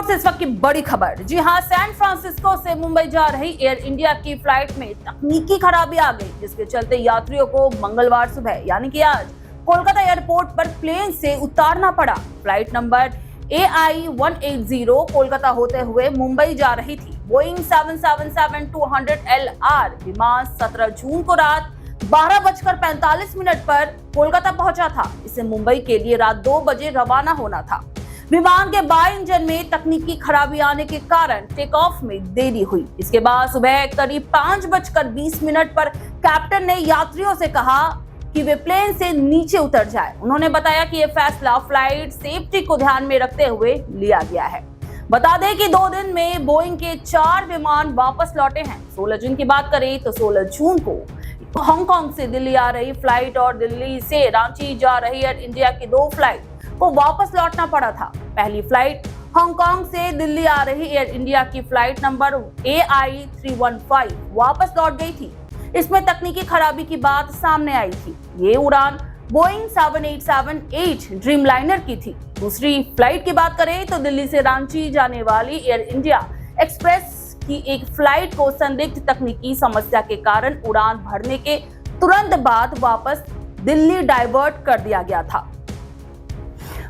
से इस वक्त की बड़ी खबर। जी हां, सैन फ्रांसिस्को से मुंबई जा रही एयर इंडिया की फ्लाइट में तकनीकी खराबी आ गई, जिसके चलते यात्रियों को मंगलवार सुबह यानी कि आज कोलकाता एयरपोर्ट पर प्लेन से उतारना पड़ा। फ्लाइट नंबर AI-180 कोलकाता होते हुए मुंबई जा रही थी। बोइंग 777-200LR विमान 17 जून को रात 12:45 पर कोलकाता पहुंचा था। इसे मुंबई के लिए रात 2 बजे रवाना होना था। विमान के बाएं इंजन में तकनीकी खराबी आने के कारण टेक ऑफ में देरी हुई। इसके बाद सुबह करीब 5:20 पर कैप्टन ने यात्रियों से कहा कि वे प्लेन से नीचे उतर जाएं। उन्होंने बताया कि यह फैसला फ्लाइट सेफ्टी को ध्यान में रखते हुए लिया गया है। बता दें कि 2 दिन में बोइंग के 4 विमान वापस लौटे हैं। 16 जून की बात करें तो 16 जून को हांगकांग से दिल्ली आ रही फ्लाइट और दिल्ली से रांची जा रही एयर इंडिया की 2 फ्लाइट को वापस लौटना पड़ा था। पहली फ्लाइट हांगकांग से दिल्ली आ रही एयर इंडिया की फ्लाइट नंबर AI-315 वापस लौट गई थी। इसमें तकनीकी खराबी की बात सामने आई थी। ये उड़ान बोइंग 7878 ड्रीमलाइनर की थी। दूसरी फ्लाइट की बात करें तो दिल्ली से रांची जाने वाली एयर इंडिया एक्सप्रेस की एक फ्लाइट को संदिग्ध तकनीकी समस्या के कारण उड़ान भरने के तुरंत बाद वापस दिल्ली डाइवर्ट कर दिया गया था।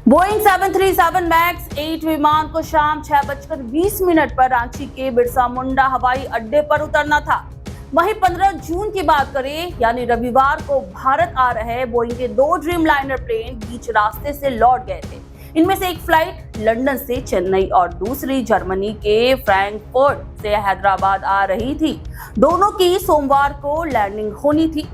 बोइंग 737 मैक्स 8 विमान को शाम 6:20 पर रांची के बिरसा मुंडा हवाई अड्डे पर उतरना था। वहीं 15 जून की बात करें यानी रविवार को भारत आ रहे बोइंग के 2 ड्रीमलाइनर प्लेन बीच रास्ते से लौट गए थे। इनमें से एक फ्लाइट लंदन से चेन्नई और दूसरी जर्मनी के फ्रैंकफर्ट से हैदराबाद आ रही थी। दोनों की सोमवार को लैंडिंग होनी थी।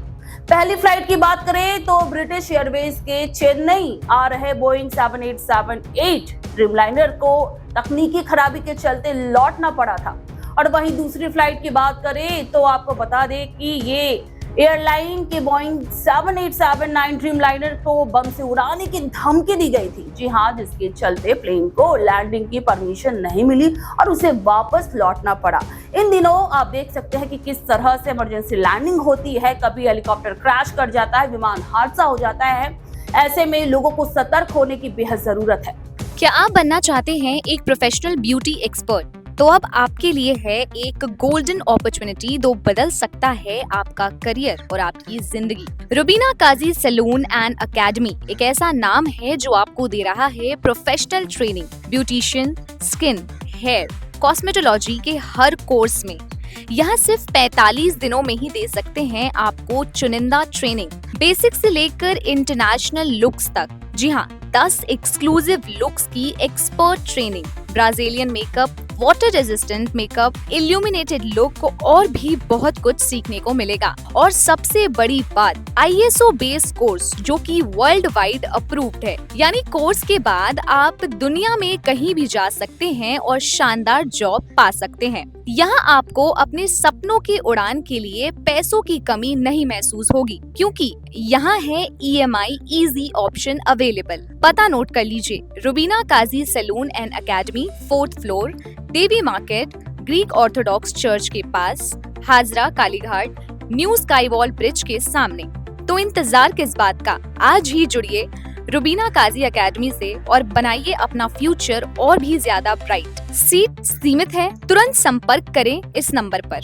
पहली फ्लाइट की बात करें तो ब्रिटिश एयरवेज के चेन्नई आ रहे बोइंग 7878 ड्रीमलाइनर को तकनीकी खराबी के चलते लौटना पड़ा था। और वहीं दूसरी फ्लाइट की बात करें तो आपको बता दें कि ये एयरलाइन के बोइंग 7879 ड्रीमलाइनर को बम से उड़ाने की धमकी दी गई थी। जी हां, जिसके चलते प्लेन को लैंडिंग की परमिशन नहीं मिली और उसे वापस लौटना पड़ा। इन दिनों आप देख सकते हैं कि किस तरह से इमरजेंसी लैंडिंग होती है। कभी हेलीकॉप्टर क्रैश कर जाता है, विमान हादसा हो जाता है। ऐसे में लोगों को सतर्क होने की बेहद जरूरत है। क्या आप बनना चाहते हैं एक प्रोफेशनल ब्यूटी एक्सपर्ट? तो अब आपके लिए है एक गोल्डन अपॉर्चुनिटी जो बदल सकता है आपका करियर और आपकी जिंदगी। Rubina Kazi salon and academy एक ऐसा नाम है जो आपको दे रहा है professional training, beautician, skin, hair, cosmetology के हर कोर्स में। यहाँ सिर्फ 45 दिनों में ही दे सकते हैं आपको चुनिंदा ट्रेनिंग, बेसिक से लेकर इंटरनेशनल लुक्स तक। जी हाँ, 10 एक्सक्लूसिव लुक्स की expert training, Brazilian makeup, water resistant makeup, illuminated look और भी बहुत कुछ सीखने को मिलेगा। और सबसे बड़ी बात, ISO बेस्ड कोर्स जो कि वर्ल्ड वाइड अप्रूव्ड है। यानी कोर्स के बाद आप दुनिया में कहीं भी जा सकते हैं और शानदार जॉब पा सकते हैं। यहाँ आपको अपने सपनों की उड़ान के लिए पैसों की कमी नहीं महसूस होगी, क्योंकि यहाँ है EMI इजी ऑप्शन अवेलेबल। पता नोट कर लीजिए, Rubina Kazi salon and academy, 4th floor, Devi market, Greek Orthodox church के पास, Hazra Kalighat, new sky wall bridge के सामने। तो इंतजार किस बात का, आज ही जुड़िए रुबीना काजी एकेडमी से और बनाइए अपना फ्यूचर और भी ज्यादा ब्राइट। सीट सीमित है, तुरंत संपर्क करें इस नंबर पर।